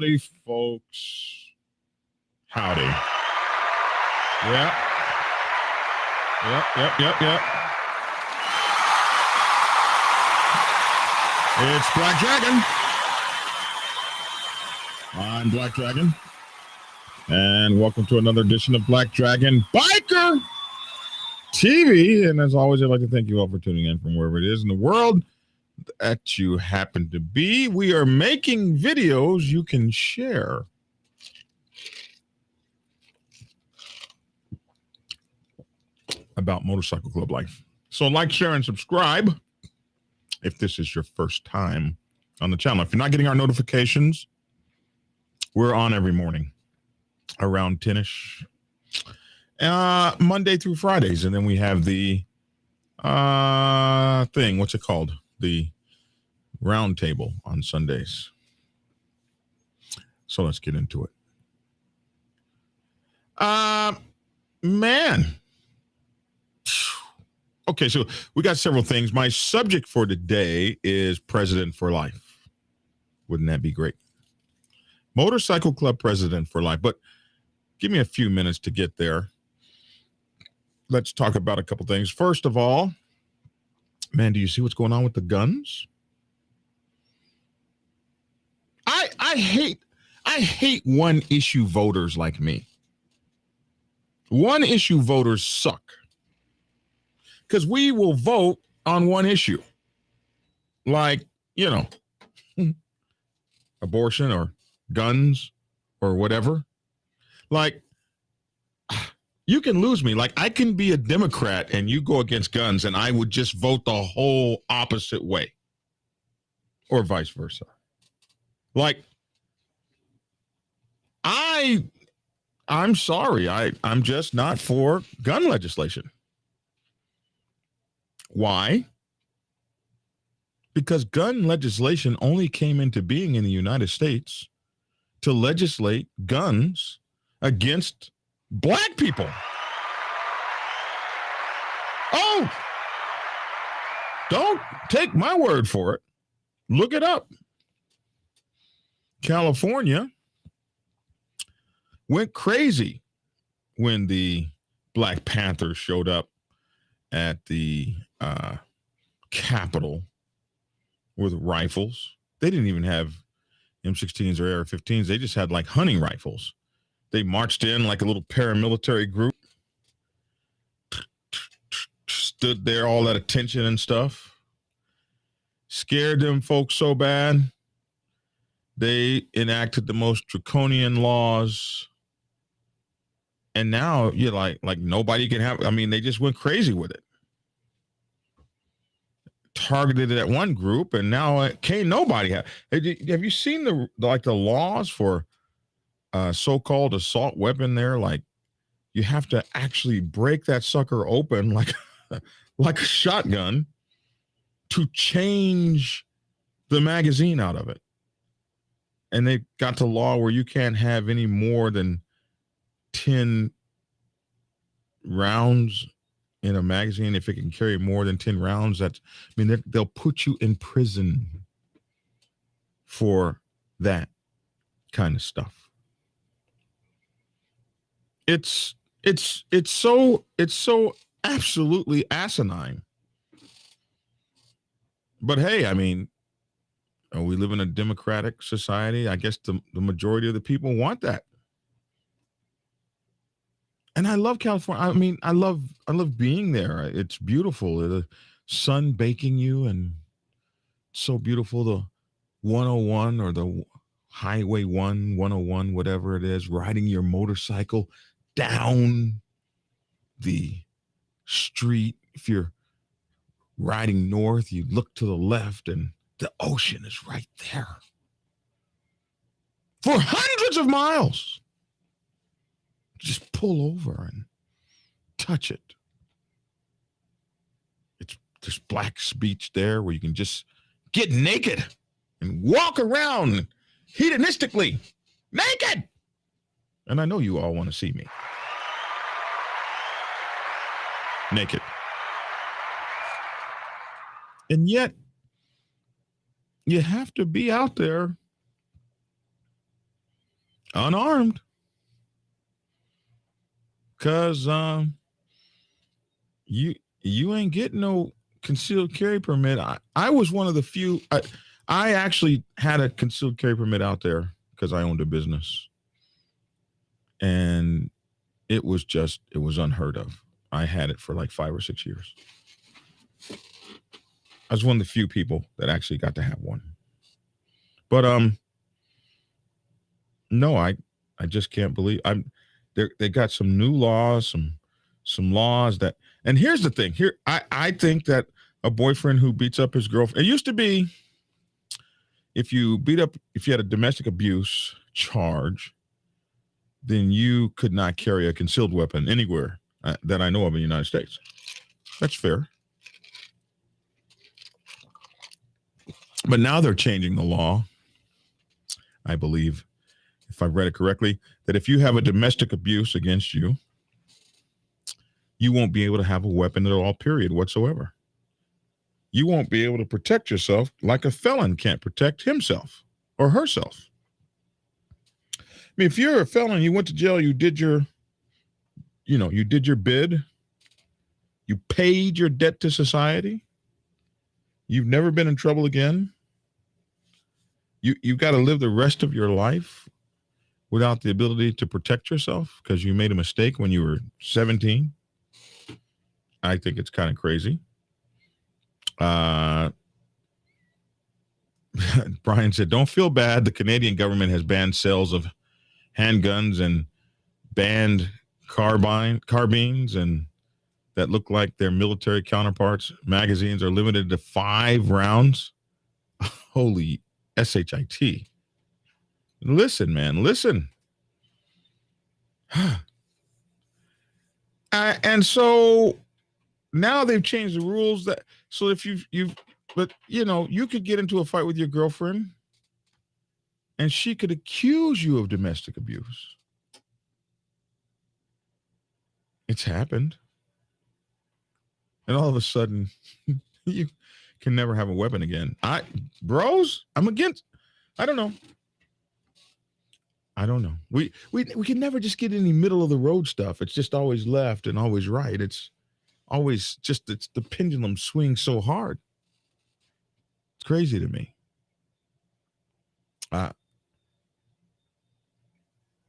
Howdy, folks. Howdy. Yep. It's Black Dragon. I'm Black Dragon. And welcome to another edition of Black Dragon Biker TV. And as always, I'd like to thank you all for tuning in from wherever it is in the world that you happen to be. We are making videos you can share. About motorcycle club life. So like, share, and subscribe if this is your first time on the channel. If you're not getting our notifications, we're on every morning around 10ish, Monday through Fridays. And then we have the thing, what's it called? The round table on Sundays. So let's get into it. Man. Okay, so we got several things. My subject for today is President for Life. Wouldn't that be great? Motorcycle Club President for Life. But give me a few minutes to get there. Let's talk about a couple things. First of all, man, do you see what's going on with the guns? I hate one issue voters like me. One issue voters suck. Because we will vote on one issue. Like, you know, abortion or guns or whatever. Like, you can lose me. Like, I can be a Democrat and you go against guns and I would just vote the whole opposite way. Or vice versa. Like, I'm sorry. I'm just not for gun legislation. Why? Because gun legislation only came into being in the United States to legislate guns against black people. Oh, don't take my word for it. Look it up. California went crazy when the Black Panthers showed up at the Capitol with rifles. They didn't even have M16s or AR-15s. They just had like hunting rifles. They marched in like a little paramilitary group, stood there all at attention and stuff, scared them folks so bad, they enacted the most draconian laws. And now you're like nobody can have, I mean, they just went crazy with it. Targeted it at one group, and now can't nobody have. Have you seen the laws for so-called assault weapon there? Like, you have to actually break that sucker open like a shotgun to change the magazine out of it. And they got to law where you can't have any more than 10 rounds in a magazine. If it can carry more than 10 rounds, they'll put you in prison for that kind of stuff. It's so absolutely asinine. But hey, I mean, we live in a democratic society. I guess the majority of the people want that. And I love California. I mean, I love being there. It's beautiful. The sun baking you, and it's so beautiful. The 101 or the Highway 101, whatever it is, riding your motorcycle down the street. If you're riding north, you look to the left and the ocean is right there for hundreds of miles. Just pull over and touch it. There's Black's Beach there where you can just get naked and walk around hedonistically naked. And I know you all want to see me naked. And yet, you have to be out there unarmed. Cause you ain't getting no concealed carry permit. I was one of the few. I actually had a concealed carry permit out there because I owned a business, and it was unheard of. I had it for like 5 or 6 years. I was one of the few people that actually got to have one. But no, I just can't believe they got some new laws, some laws that. And here's the thing. Here I think that a boyfriend who beats up his girlfriend. It used to be if you had a domestic abuse charge, then you could not carry a concealed weapon anywhere that I know of in the United States. That's fair. But now they're changing the law, I believe, if I've read it correctly, that if you have a domestic abuse against you, you won't be able to have a weapon at all, period, whatsoever. You won't be able to protect yourself like a felon can't protect himself or herself. I mean, if you're a felon, you went to jail, you did your bid, you paid your debt to society, you've never been in trouble again, you've got to live the rest of your life without the ability to protect yourself because you made a mistake when you were 17. I think it's kind of crazy. Brian said, don't feel bad. The Canadian government has banned sales of handguns and banned carbines and that look like their military counterparts. Magazines are limited to 5 rounds. Holy shit. Listen, man, listen. And so now they've changed the rules that so if you could get into a fight with your girlfriend and she could accuse you of domestic abuse. It's happened. And all of a sudden you can never have a weapon again. I'm against. I don't know. We can never just get any middle of the road stuff. It's just always left and always right. It's always just the pendulum swings so hard. It's crazy to me.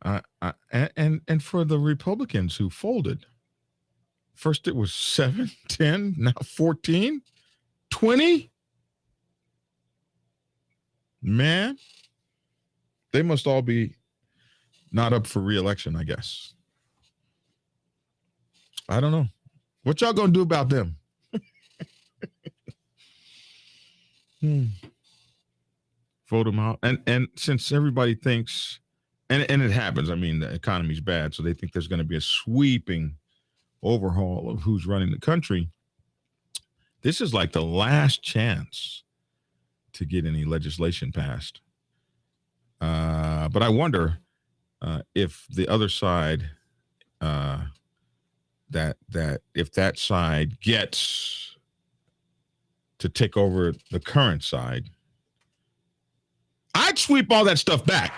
And for the Republicans who folded, first it was 7, 10, now 14, 20. Man, they must all be not up for re-election, I guess. I don't know. What y'all gonna do about them? Vote them out. And since everybody thinks, and it happens, I mean, the economy's bad, so they think there's going to be a sweeping overhaul of who's running the country. This is like the last chance to get any legislation passed. But I wonder if the other side, that if that side gets to take over the current side, I'd sweep all that stuff back.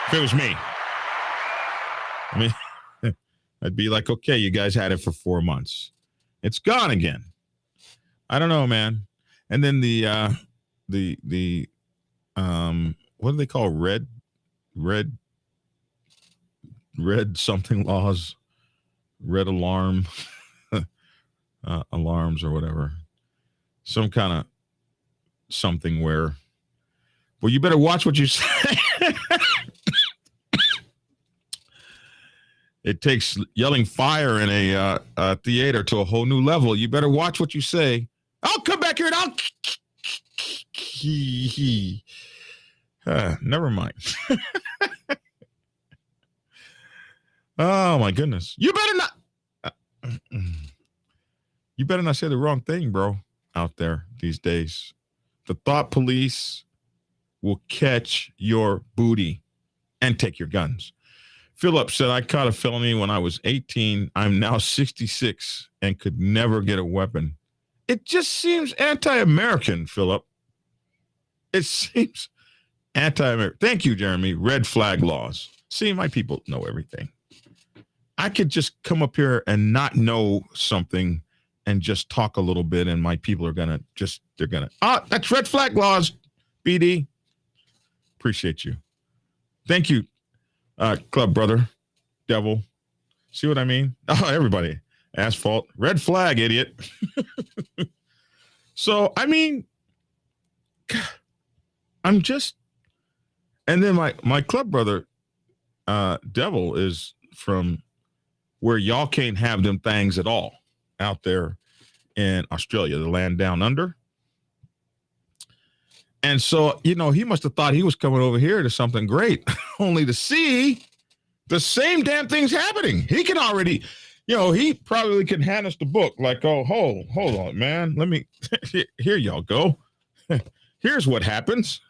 If it was me. I mean, I'd be like, okay, you guys had it for 4 months. It's gone again. I don't know, man. And then the what do they call red something laws, red alarm alarms or whatever. Some kind of something where, well, you better watch what you say. It takes yelling fire in a theater to a whole new level. You better watch what you say. I'll come back here and I'll. Never mind. Oh my goodness! You better not say the wrong thing, bro. Out there these days, the thought police will catch your booty and take your guns. Philip said, I caught a felony when I was 18. I'm now 66 and could never get a weapon. It just seems anti-American, Philip. It seems Thank you, Jeremy. Red flag laws. See, my people know everything. I could just come up here and not know something and just talk a little bit, and my people are that's red flag laws, BD. Appreciate you. Thank you, club brother, devil. See what I mean? Oh, everybody. Asphalt. Red flag, idiot. So, I mean, I'm just, and then my club brother, devil, is from where y'all can't have them things at all out there in Australia, the land down under. And so, he must have thought he was coming over here to something great, only to see the same damn things happening. He can already, he probably can hand us the book like, oh, hold on, man. Let me, here y'all go. Here's what happens.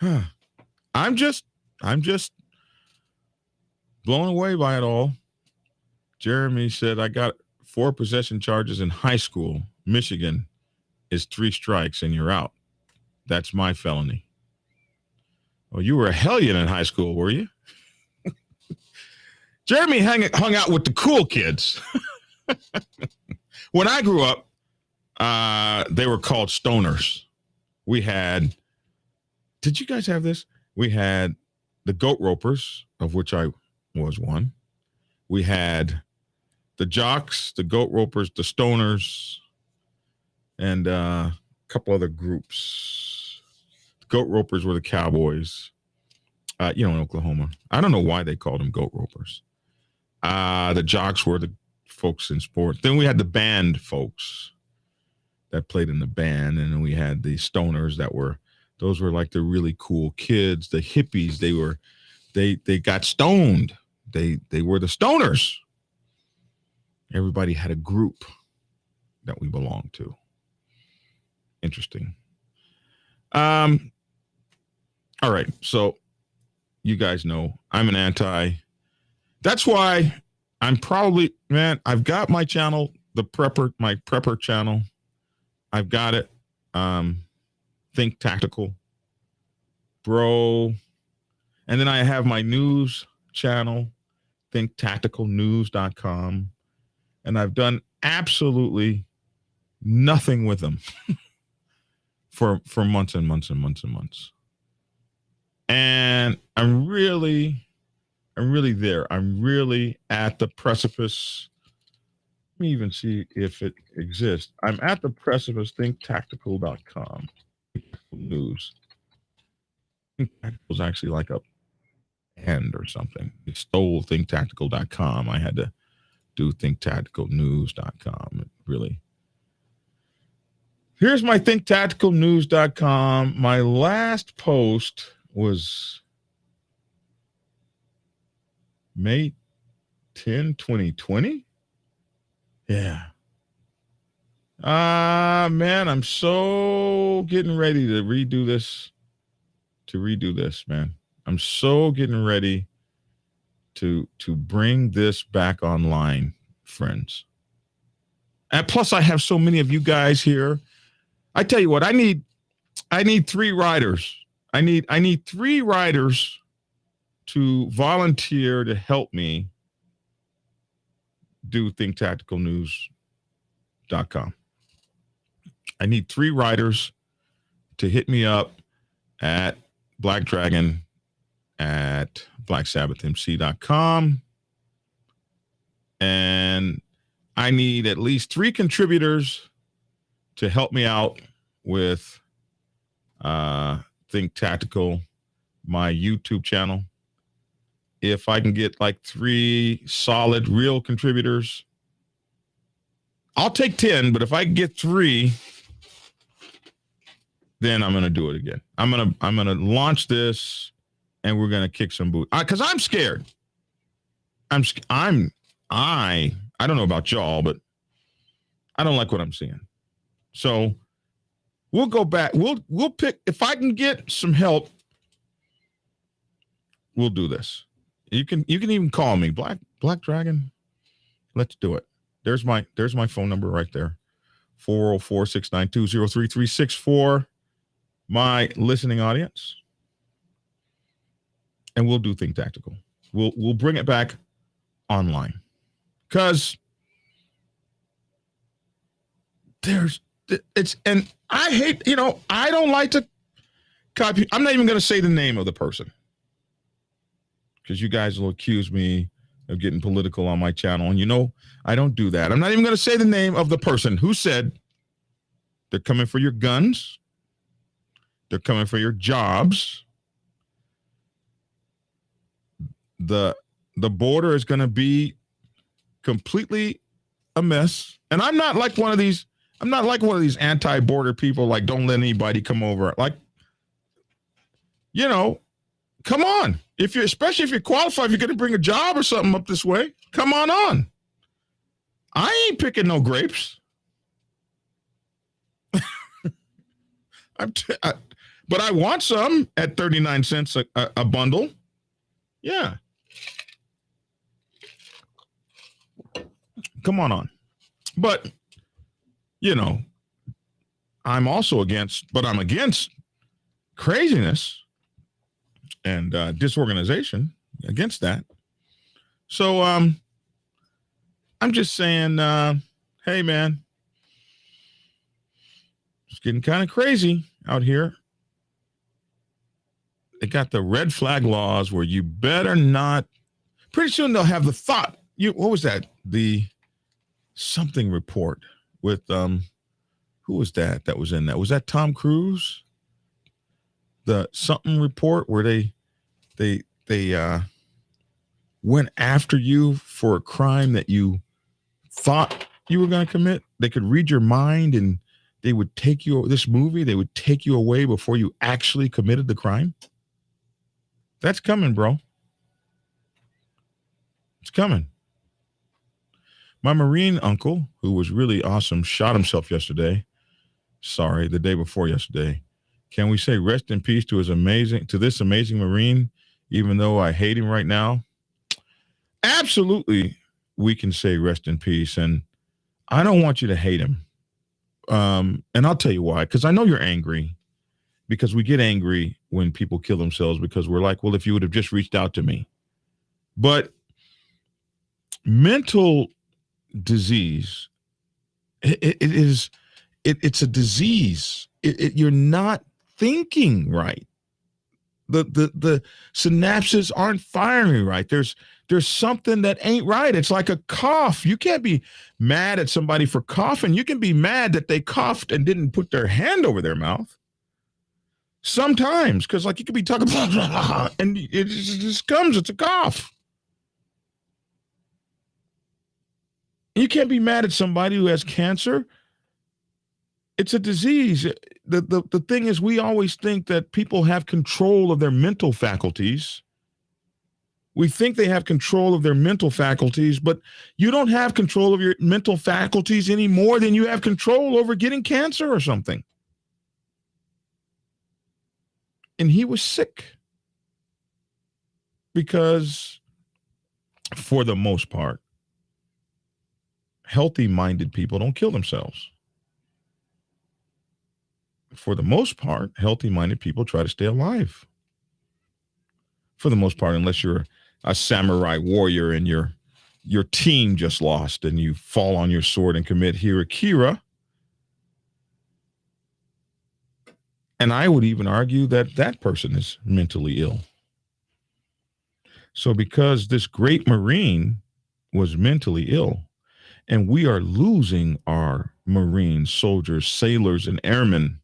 I'm just blown away by it all. Jeremy said, I got 4 possession charges in high school. Michigan is 3 strikes and you're out. That's my felony. Well, you were a hellion in high school, were you? Jeremy hung out with the cool kids. When I grew up, they were called stoners. We had, did you guys have this? We had the goat ropers, of which I was one. We had the jocks, the goat ropers, the stoners, and a couple other groups. The goat ropers were the cowboys, in Oklahoma. I don't know why they called them goat ropers. The jocks were the folks in sports. Then we had the band folks that played in the band, and then we had the stoners those were like the really cool kids, the hippies. They got stoned. They were the stoners. Everybody had a group that we belonged to. Interesting. All right. So you guys know I'm an anti. That's why I'm probably, man, I've got my channel, my prepper channel. I've got it. Think Tactical, bro. And then I have my news channel, thinktacticalnews.com. And I've done absolutely nothing with them for months and months and months and months. And I'm really there. I'm really at the precipice. Let me even see if it exists. I'm at the precipice, thinktactical.com. News. Think Tactical was actually like a band or something. It stole thinktactical.com. I had to do thinktacticalnews.com. It really. Here's my thinktacticalnews.com. My last post was May 10, 2020. Yeah. Man, I'm so getting ready to redo this, man. I'm so getting ready to bring this back online, friends. And plus I have so many of you guys here. I tell you what, I need 3 writers. I need 3 writers to volunteer to help me do thinktacticalnews.com. I need 3 writers to hit me up at Black Dragon at blacksabbathmc.com. And I need at least 3 contributors to help me out with Think Tactical, my YouTube channel. If I can get like 3 solid, real contributors, I'll take 10, but if I get 3, then I'm going to do it again. I'm going to launch this and we're going to kick some boot. Cause I'm scared. I don't know about y'all, but I don't like what I'm seeing. So we'll go back. We'll pick, if I can get some help, we'll do this. You can even call me Black Dragon. Let's do it. There's my phone number right there. 404-692-0336 my listening audience, and we'll do Think Tactical. We'll bring it back online because and I hate, I don't like to copy. I'm not even going to say the name of the person because you guys will accuse me of getting political on my channel. And I don't do that. I'm not even going to say the name of the person who said they're coming for your guns. They're coming for your jobs. The border is going to be completely a mess. And I'm not like one of these anti-border people, like don't let anybody come over. Like, come on. Especially if you're qualified, if you're going to bring a job or something up this way, come on. I ain't picking no grapes. But I want some at 39 cents a bundle. Yeah. Come on. But, I'm against craziness and disorganization, against that. So I'm just saying, hey, man, it's getting kind of crazy out here. They got the red flag laws where you better not. Pretty soon they'll have the thought. What was that? The something report with who was that was in that? Was that Tom Cruise? The something report where they went after you for a crime that you thought you were going to commit. They could read your mind and they would take you away before you actually committed the crime. That's coming, bro. It's coming. My Marine uncle, who was really awesome, shot himself yesterday. Sorry, the day before yesterday. Can we say rest in peace to this amazing Marine, even though I hate him right now? Absolutely, we can say rest in peace. And I don't want you to hate him. And I'll tell you why, because I know you're angry. Because we get angry when people kill themselves because we're like, well, if you would have just reached out to me. But mental disease, it's a disease. You're not thinking right. The synapses aren't firing right. There's something that ain't right. It's like a cough. You can't be mad at somebody for coughing. You can be mad that they coughed and didn't put their hand over their mouth. Sometimes, because like you could be talking and it just comes, it's a cough. You can't be mad at somebody who has cancer. It's a disease. The thing is, we always think that people have control of their mental faculties. We think they have control of their mental faculties, but you don't have control of your mental faculties any more than you have control over getting cancer or something. And he was sick because, for the most part, healthy-minded people don't kill themselves. For the most part, healthy-minded people try to stay alive. For the most part, unless you're a samurai warrior and your team just lost and you fall on your sword and commit harakiri. And I would even argue that person is mentally ill. So because this great Marine was mentally ill, and we are losing our Marine soldiers, sailors, and airmen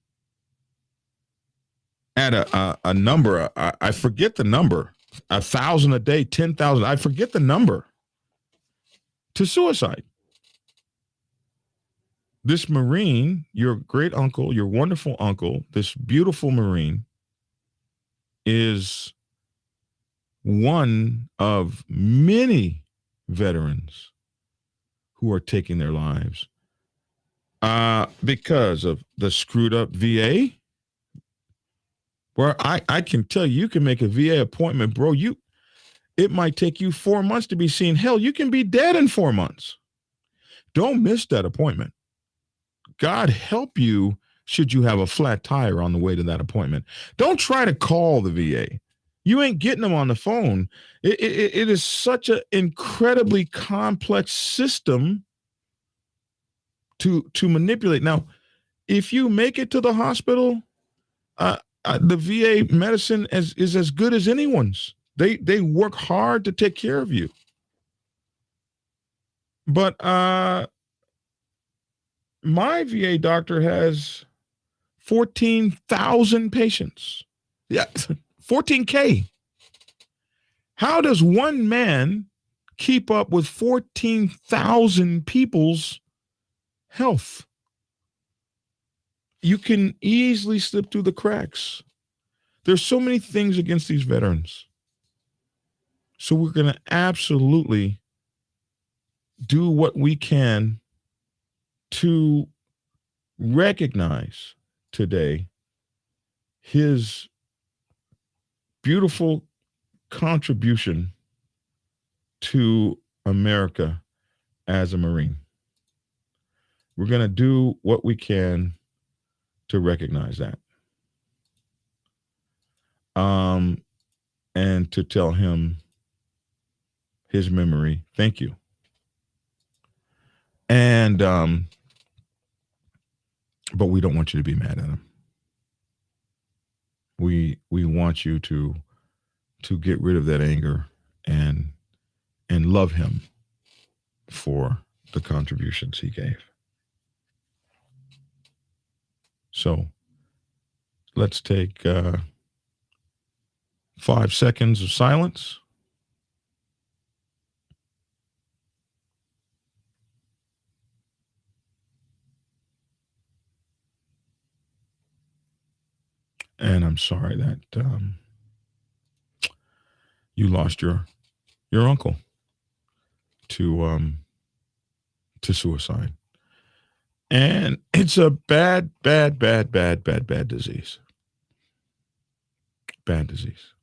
at a number, I forget the number, 1,000 a day, 10,000, I forget the number, to suicide. This Marine, your great uncle, your wonderful uncle, this beautiful Marine, is one of many veterans who are taking their lives because of the screwed up VA. Where I can tell you can make a VA appointment, bro. It might take you 4 months to be seen. Hell, you can be dead in 4 months. Don't miss that appointment. God help you should you have a flat tire on the way to that appointment. Don't try to call the VA. You ain't getting them on the phone. It is such an incredibly complex system to manipulate. Now, if you make it to the hospital, the VA medicine is as good as anyone's. They work hard to take care of you. But my VA doctor has 14,000 patients. Yeah, 14K. How does one man keep up with 14,000 people's health? You can easily slip through the cracks. There's so many things against these veterans. So we're going to absolutely do what we can to recognize today his beautiful contribution to America as a Marine. We're going to do what we can to recognize that. And to tell him his memory, thank you. And but we don't want you to be mad at him. We want you to get rid of that anger and love him for the contributions he gave. So let's take 5 seconds of silence. And I'm sorry that you lost your uncle to suicide. And it's a bad disease. Bad disease.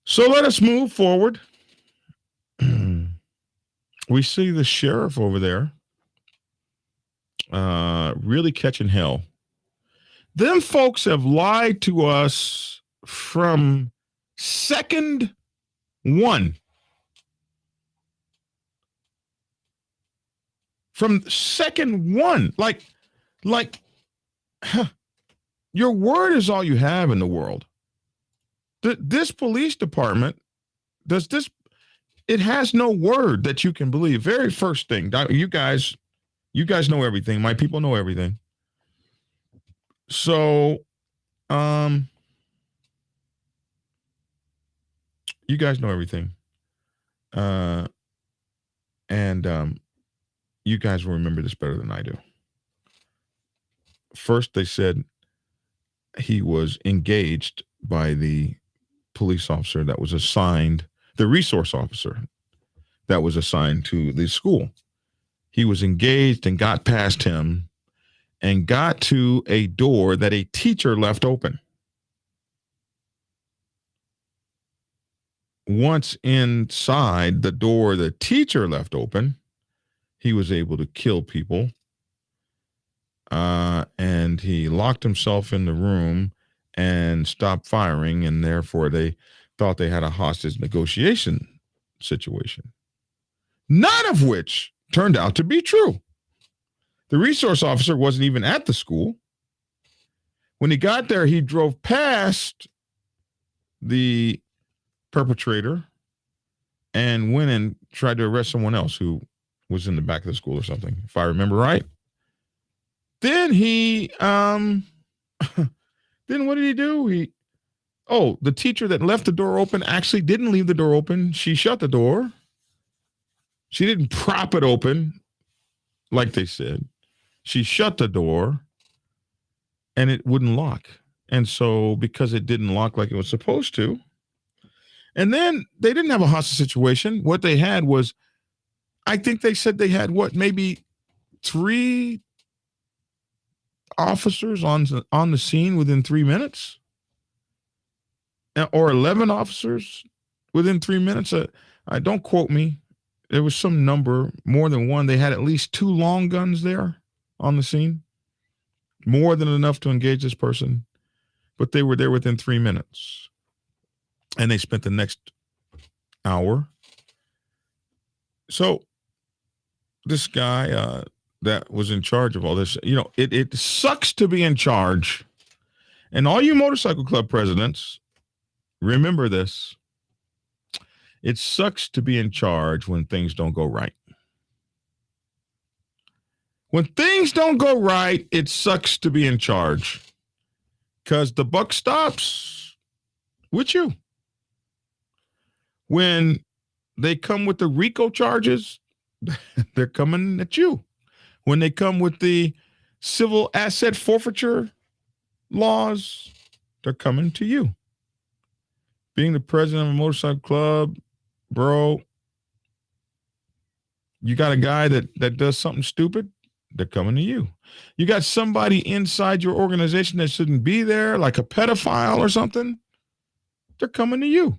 So let us move forward. We see the sheriff over there really catching hell. Them folks have lied to us from second one. From second one. Like, your word is all you have in the world. This police department it has no word that you can believe. Very first thing, you guys know everything. My people know everything. So, you guys know everything. And you guys will remember this better than I do. First, they said he was engaged by the police officer that was assigned, the resource officer that was assigned to the school. He was engaged and got past him and got to a door that a teacher left open. Once inside the door the teacher left open, he was able to kill people. And he locked himself in the room and stopped firing, and therefore they thought they had a hostage negotiation situation. None of which turned out to be true. The resource officer wasn't even at the school. When he got there, he drove past the perpetrator and went and tried to arrest someone else who was in the back of the school or something, if I remember right. Then he, then what did he do? The teacher that left the door open actually didn't leave the door open. She shut the door. She didn't prop it open like they said. She shut the door and it wouldn't lock. And so because it didn't lock like it was supposed to, and then they didn't have a hostage situation. What they had was, I think they said they had maybe 3 officers on the scene within 3 minutes, or 11 officers within 3 minutes. Don't quote me. There was some number, more than one. They had at least 2 long guns there on the scene, more than enough to engage this person. But they were there within 3 minutes. And they spent the next hour. So this guy that was in charge of all this, it sucks to be in charge. And all you motorcycle club presidents, remember this. It sucks to be in charge when things don't go right. When things don't go right, it sucks to be in charge. Because the buck stops with you. When they come with the RICO charges, they're coming at you. When they come with the civil asset forfeiture laws, they're coming to you. Being the president of a motorcycle club, bro, you got a guy that does something stupid, they're coming to you. You got somebody inside your organization that shouldn't be there, like a pedophile or something, they're coming to you.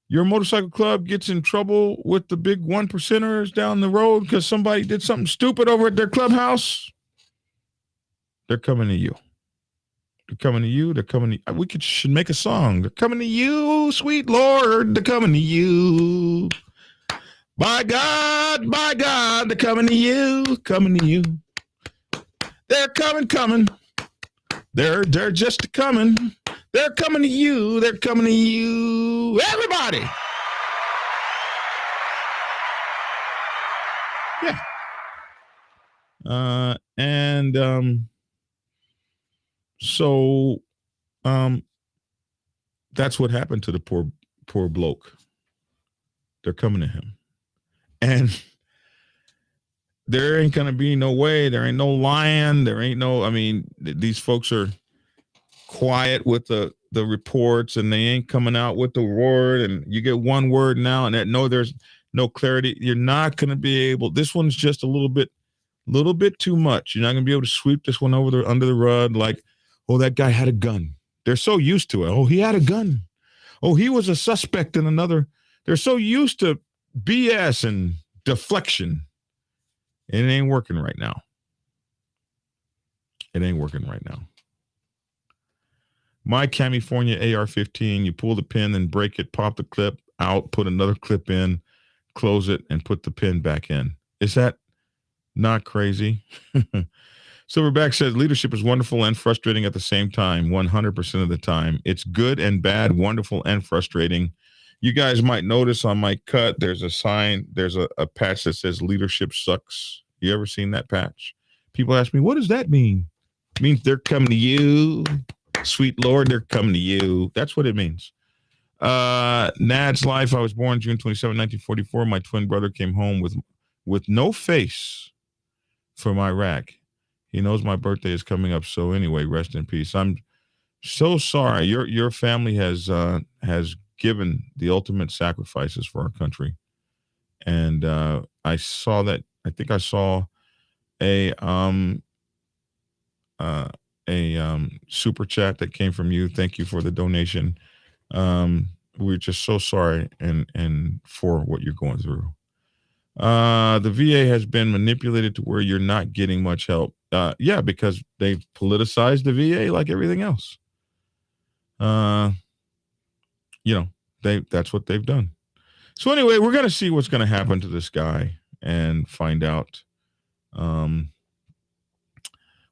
Your motorcycle club gets in trouble with the big 1%ers down the road because somebody did something stupid over at their clubhouse, they're coming to you. They're coming to you. They're coming to. We should make a song. They're coming to you, sweet Lord. They're coming to you. By God, they're coming to you. Coming to you. They're coming. They're just coming. They're coming to you. They're coming to you. Everybody. Yeah. So that's what happened to the poor bloke. They're coming to him. And there ain't going to be no way. There ain't no lying. There ain't no, these folks are quiet with the reports and they ain't coming out with the word. And you get one word now and there's no clarity. You're not going to be able, this one's just a little bit too much. You're not going to be able to sweep this one under the rug like, oh, that guy had a gun. They're so used to it. Oh, he had a gun. Oh, he was a suspect in another. They're so used to BS and deflection. It ain't working right now. My California AR-15, you pull the pin and break it, pop the clip out, put another clip in, close it, and put the pin back in. Is that not crazy? Silverback says leadership is wonderful and frustrating at the same time, 100% of the time. It's good and bad, wonderful and frustrating. You guys might notice on my cut, there's a sign, there's a patch that says leadership sucks. You ever seen that patch? People ask me, what does that mean? It means they're coming to you. Sweet Lord, they're coming to you. That's what it means. Nad's life. I was born June 27, 1944. My twin brother came home with no face from Iraq. He knows my birthday is coming up. So anyway, rest in peace. I'm so sorry. Your family has given the ultimate sacrifices for our country. And I saw that. I think I saw a super chat that came from you. Thank you for the donation. We're just so sorry and for what you're going through. The VA has been manipulated to where you're not getting much help. Yeah, because they've politicized the VA like everything else. That's what they've done. So anyway, we're going to see what's going to happen to this guy and find out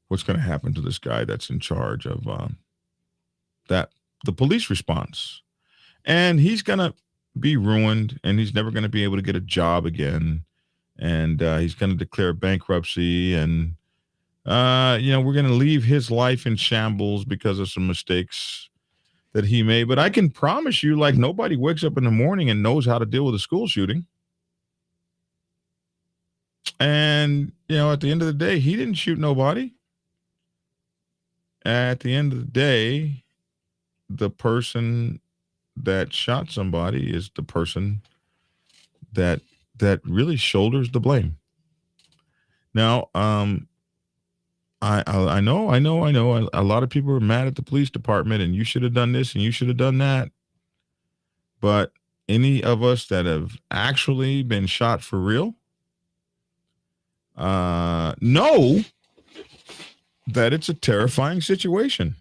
what's going to happen to this guy that's in charge of the police response. And he's going to be ruined, and he's never going to be able to get a job again. And he's going to declare bankruptcy, and we're going to leave his life in shambles because of some mistakes that he made. But I can promise you, like, nobody wakes up in the morning and knows how to deal with a school shooting. And, at the end of the day, he didn't shoot nobody. At the end of the day, the person that shot somebody is the person that really shoulders the blame. Now, I know. A lot of people are mad at the police department, and you should have done this and you should have done that. But any of us that have actually been shot for real know that it's a terrifying situation.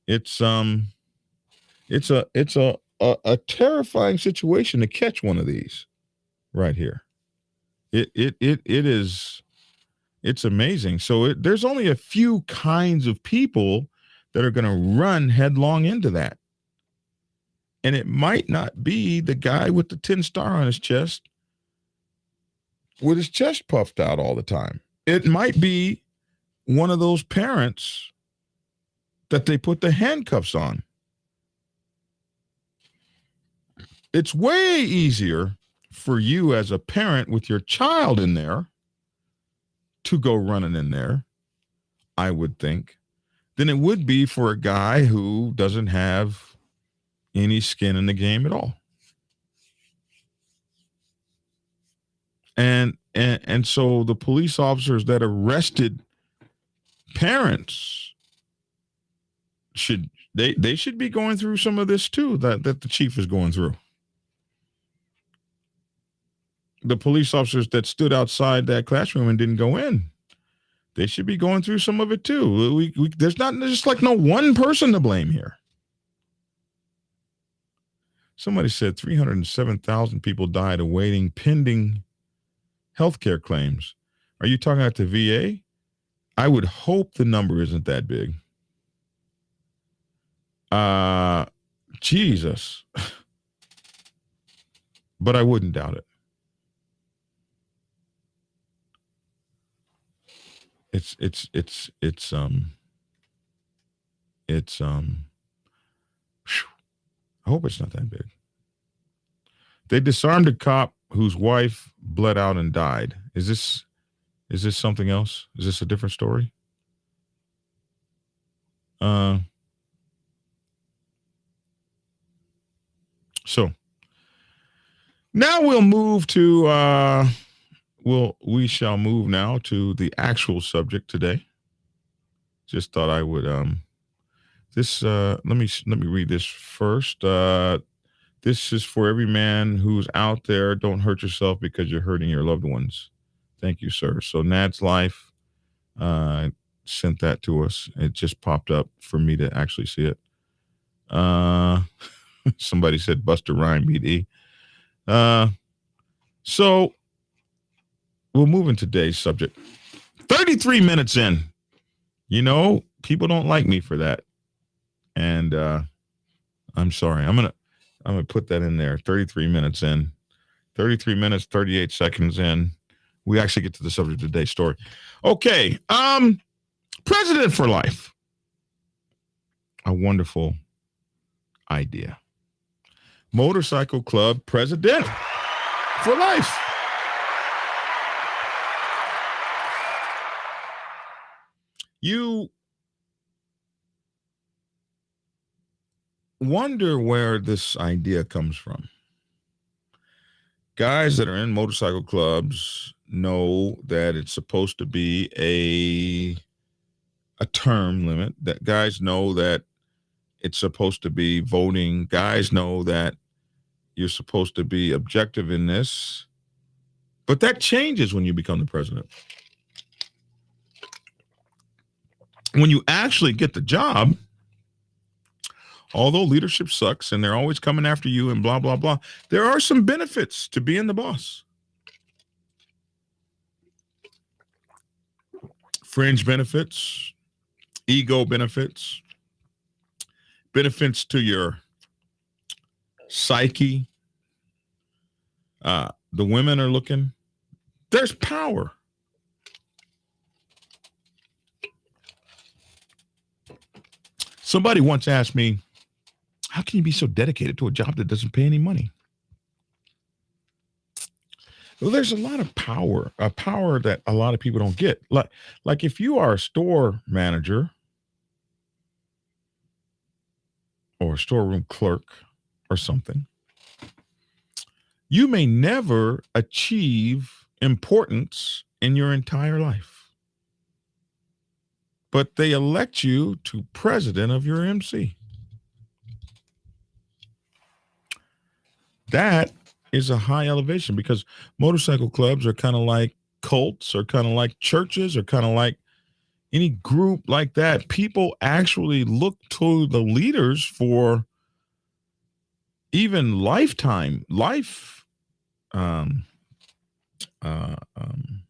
it's it's a terrifying situation to catch one of these right here. It is, it's amazing. So there's only a few kinds of people that are going to run headlong into that. And it might not be the guy with the tin star on his chest with his chest puffed out all the time. It might be one of those parents that they put the handcuffs on. It's way easier for you as a parent with your child in there to go running in there, I would think, than it would be for a guy who doesn't have any skin in the game at all. And so the police officers that arrested parents they should be going through some of this too that the chief is going through. The police officers that stood outside that classroom and didn't go in, they should be going through some of it too. There's not just like no one person to blame here. Somebody said 307,000 people died awaiting pending healthcare claims. Are you talking about the VA? I would hope the number isn't that big. Jesus. But I wouldn't doubt it. I hope it's not that big. They disarmed a cop whose wife bled out and died. Is this something else? Is this a different story? So now we'll move to we shall move now to the actual subject today. Just thought I would let me read this first. This is for every man who's out there. Don't hurt yourself because you're hurting your loved ones. Thank you, sir. So Nad's Life sent that to us. It just popped up for me to actually see it. Somebody said Buster Rhyme BD. So we'll move into today's subject. 33 minutes in. You know, people don't like me for that. And I'm sorry. I'm gonna put that in there. 33 minutes in. 33 minutes, 38 seconds in. We actually get to the subject of today's story. Okay. President for life. A wonderful idea. Motorcycle Club president for life. You wonder where this idea comes from. Guys that are in motorcycle clubs know that it's supposed to be a term limit, that guys know that it's supposed to be voting. Guys know that you're supposed to be objective in this. But that changes when you become the president. When you actually get the job, although leadership sucks and they're always coming after you and blah, blah, blah, there are some benefits to being the boss. Fringe benefits, ego benefits, benefits to your psyche. The women are looking. There's power. Somebody once asked me, how can you be so dedicated to a job that doesn't pay any money? Well, there's a lot of power, a power that a lot of people don't get. Like if you are a store manager or a storeroom clerk or something, you may never achieve importance in your entire life. But they elect you to president of your MC. That is a high elevation because motorcycle clubs are kind of like cults, or kind of like churches, or kind of like any group like that. People actually look to the leaders for even life um, uh, um,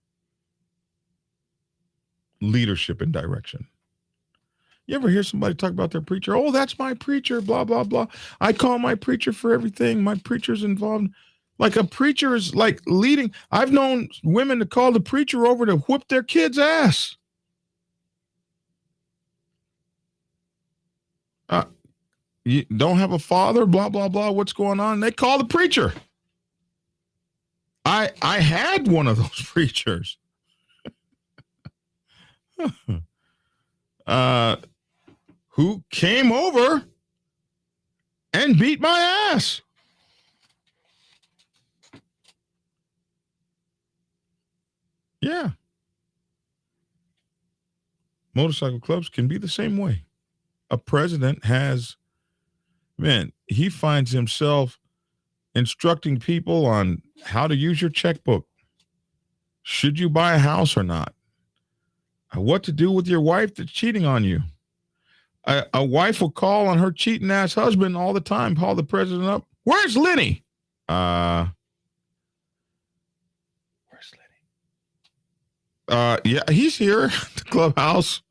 leadership and direction. You ever hear somebody talk about their preacher? Oh, that's my preacher, blah, blah, blah. I call my preacher for everything. My preacher's involved. Like, a preacher is like leading. I've known women to call the preacher over to whip their kid's ass. You don't have a father, blah, blah, blah. What's going on? They call the preacher. I had one of those preachers. Who came over and beat my ass. Yeah. Motorcycle clubs can be the same way. A president he finds himself instructing people on how to use your checkbook. Should you buy a house or not? What to do with your wife that's cheating on you. A wife will call on her cheating ass husband all the time, call the president up. Where's Lenny? Where's Lenny? Yeah, he's here at the clubhouse.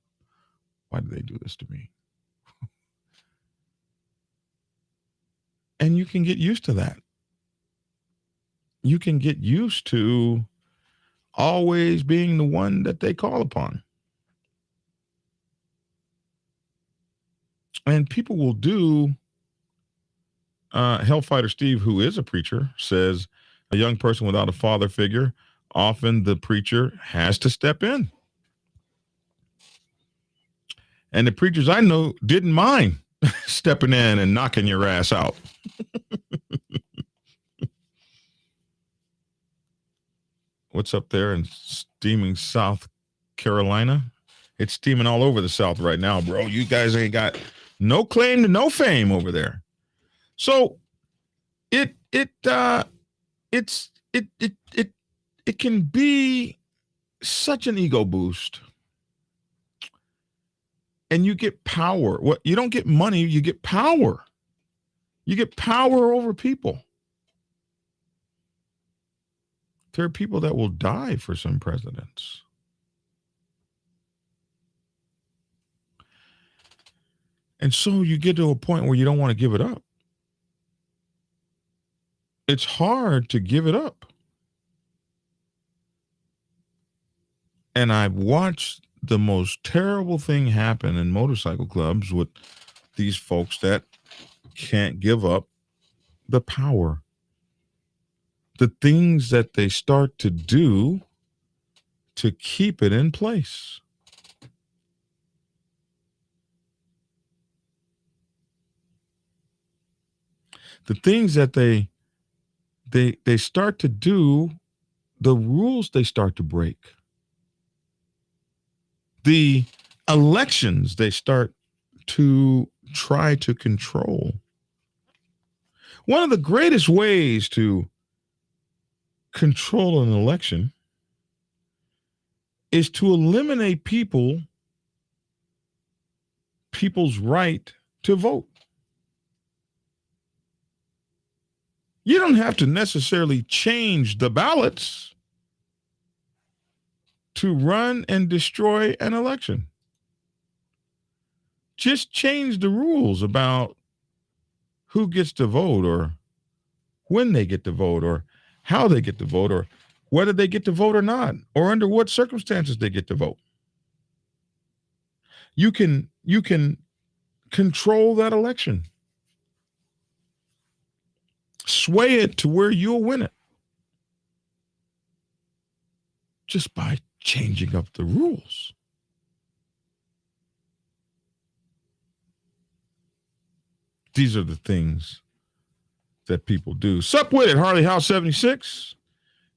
Why did they do this to me? And you can get used to that. You can get used to always being the one that they call upon. And people will do. Hellfighter Steve, who is a preacher, says a young person without a father figure, often the preacher has to step in. And the preachers I know didn't mind stepping in and knocking your ass out. What's up there in steaming South Carolina? It's steaming all over the South right now, bro. You guys ain't got no claim to no fame over there. So it can be such an ego boost. And you get power. What, you don't get money, you get power. You get power over people. There are people that will die for some presidents. And so you get to a point where you don't want to give it up. It's hard to give it up. And I've watched the most terrible thing happen in motorcycle clubs with these folks that can't give up the power. The things that they start to do to keep it in place. The things that they start to do, the rules they start to break. The elections they start to try to control. One of the greatest ways to control an election is to eliminate people's right to vote. You don't have to necessarily change the ballots to run and destroy an election. Just change the rules about who gets to vote, or when they get to vote, or how they get to vote, or whether they get to vote or not, or under what circumstances they get to vote. You can control that election. Sway it to where you'll win it. Just by changing up the rules. These are the things that people do. Sup with it, Harley House 76.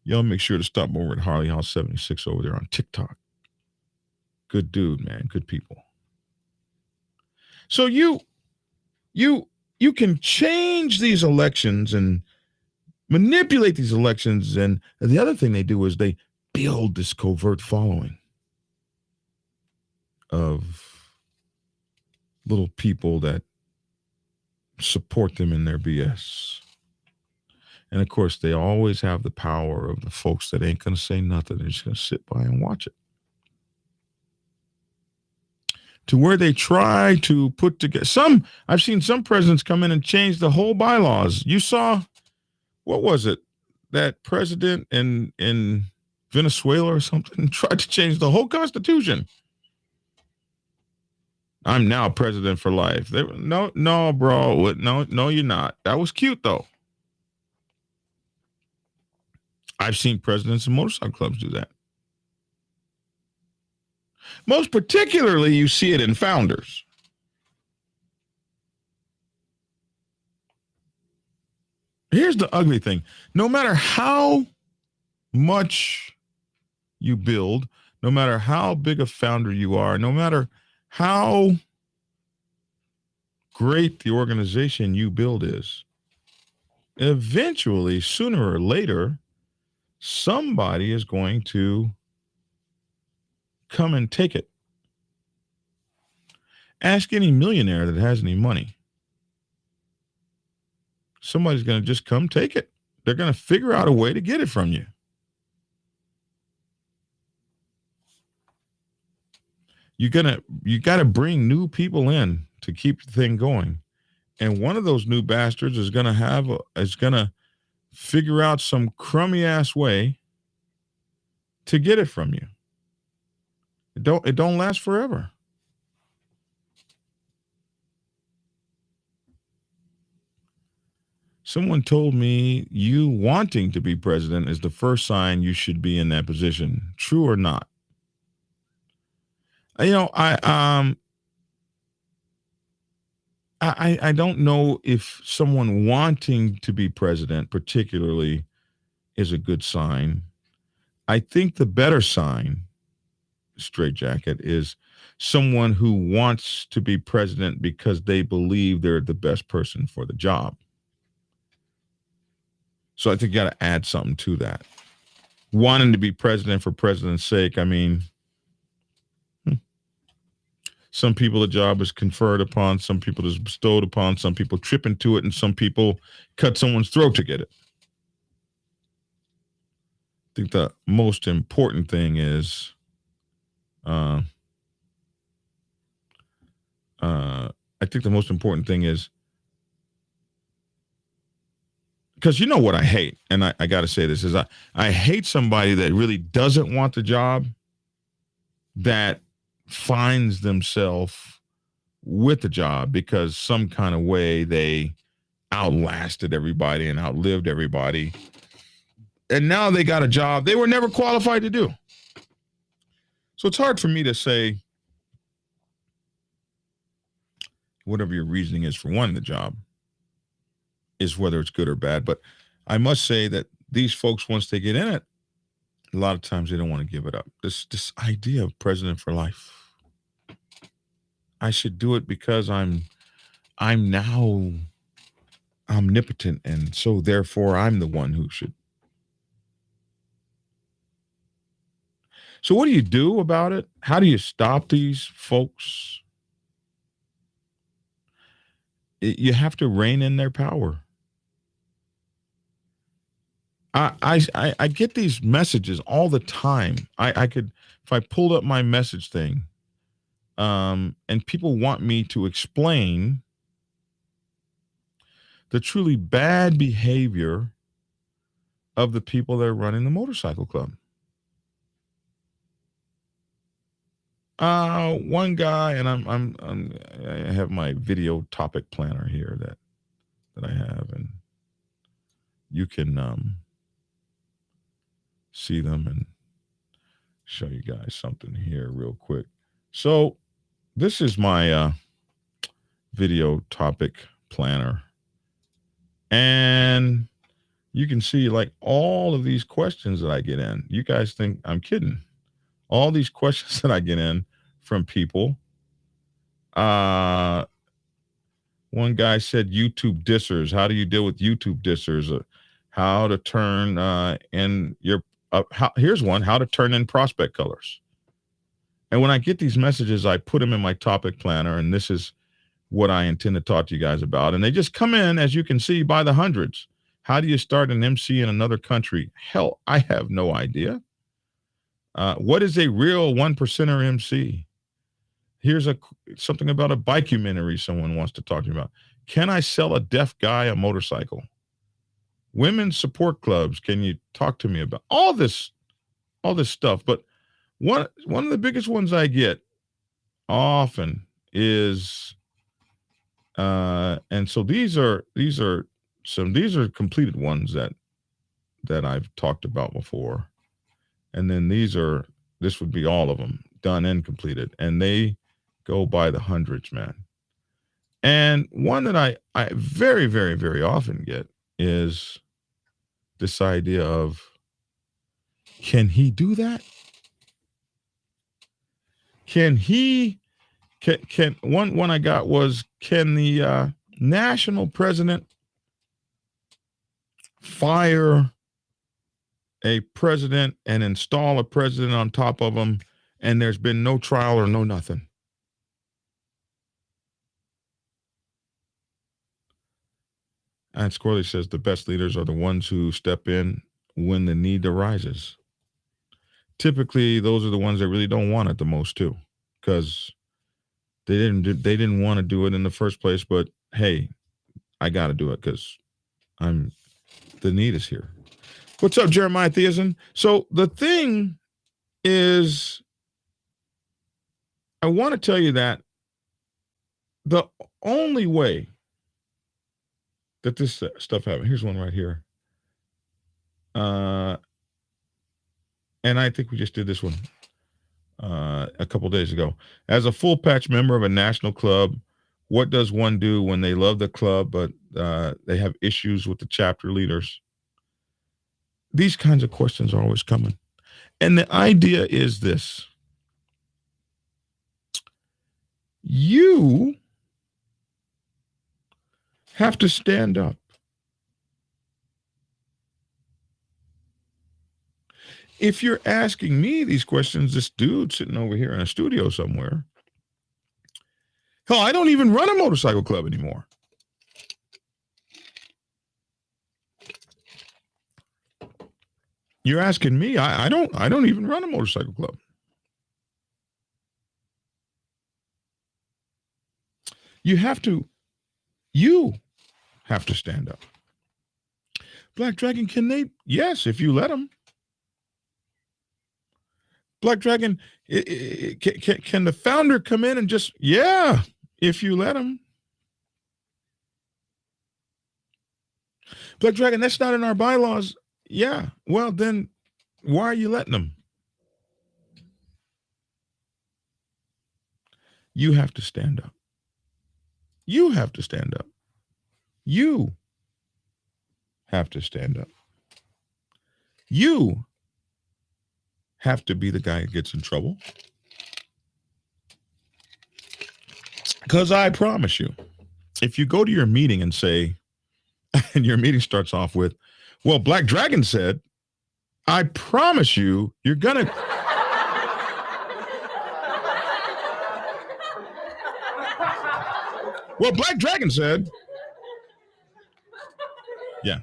Y'all make sure to stop over at Harley House 76 over there on TikTok. Good dude, man. Good people. So you can change these elections and manipulate these elections. And the other thing they do is they build this covert following of little people that support them in their BS. And of course, they always have the power of the folks that ain't going to say nothing. They're just going to sit by and watch it. To where they try to put together I've seen some presidents come in and change the whole bylaws. You saw, what was it? That president in Venezuela or something tried to change the whole constitution. I'm now president for life. No, bro. No, you're not. That was cute, though. I've seen presidents of motorcycle clubs do that. Most particularly, you see it in founders. Here's the ugly thing. No matter how much you build, no matter how big a founder you are, no matter how great the organization you build is, eventually, sooner or later, somebody is going to come and take it. Ask any millionaire that has any money. Somebody's going to just come take it. They're going to figure out a way to get it from you. You got to bring new people in to keep the thing going. And one of those new bastards is going to figure out some crummy ass way to get it from you. It don't last forever. Someone told me you wanting to be president is the first sign you should be in that position. True or not? I don't know if someone wanting to be president particularly is a good sign. I think the better sign, straitjacket, is someone who wants to be president because they believe they're the best person for the job. So I think you got to add something to that. Wanting to be president for president's sake, I mean, some people the job is conferred upon, some people is bestowed upon, some people trip into it, and some people cut someone's throat to get it. I think the most important thing is because you know what I hate, and I got to say this, is I hate somebody that really doesn't want the job, that finds themselves with the job because some kind of way they outlasted everybody and outlived everybody. And now they got a job they were never qualified to do. So it's hard for me to say whatever your reasoning is for wanting the job is whether it's good or bad. But I must say that these folks, once they get in it, a lot of times they don't want to give it up. This idea of president for life. I should do it because I'm now omnipotent, and so therefore I'm the one who should. So what do you do about it? How do you stop these folks? You have to rein in their power. I get these messages all the time. I could, if I pulled up my message thing, and people want me to explain the truly bad behavior of the people that are running the motorcycle club. One guy, and I have my video topic planner here that I have, and you can see them and show you guys something here real quick. So this is my video topic planner, and you can see like all of these questions that I get in. You guys think I'm kidding. All these questions that I get in from people. One guy said YouTube dissers. How do you deal with YouTube dissers? how to turn in your here's one, how to turn in prospect colors. And when I get these messages, I put them in my topic planner, and this is what I intend to talk to you guys about. And they just come in, as you can see, by the hundreds. How do you start an MC in another country? Hell, I have no idea. What is a real one percenter MC? Here's something about a bikecumentary someone wants to talk to me about. Can I sell a deaf guy a motorcycle? Women's support clubs. Can you talk to me about all this stuff? But one of the biggest ones I get often is, and so these are completed ones that I've talked about before, and then this would be all of them done and completed, and they go by the hundreds, man. And one that I very, very, very often get is this idea of, can he do that? Can one I got was, can the national president fire a president and install a president on top of him, and there's been no trial or no nothing? And Scorley says the best leaders are the ones who step in when the need arises. Typically, those are the ones that really don't want it the most too, because they didn't want to do it in the first place. But hey, I got to do it because the need is here. What's up, Jeremiah Theisen? So the thing is, I want to tell you that the only way that this stuff happens, here's one right here. And I think we just did this one a couple days ago. As a full patch member of a national club, what does one do when they love the club, but they have issues with the chapter leaders? These kinds of questions are always coming. And the idea is this. You have to stand up. If you're asking me these questions, this dude sitting over here in a studio somewhere, hell, I don't even run a motorcycle club anymore. You're asking me, I don't even run a motorcycle club. You have to stand up. Black Dragon, can they? Yes, if you let them. Black Dragon, can the founder come in and just, yeah, if you let him. Black Dragon, that's not in our bylaws. Yeah, well, then why are you letting them? You have to stand up. You have to stand up. You have to stand up. You have to be the guy who gets in trouble. Because I promise you, if you go to your meeting and say, and your meeting starts off with, well, Black Dragon said, I promise you, you're going to. Well, Black Dragon said, yeah.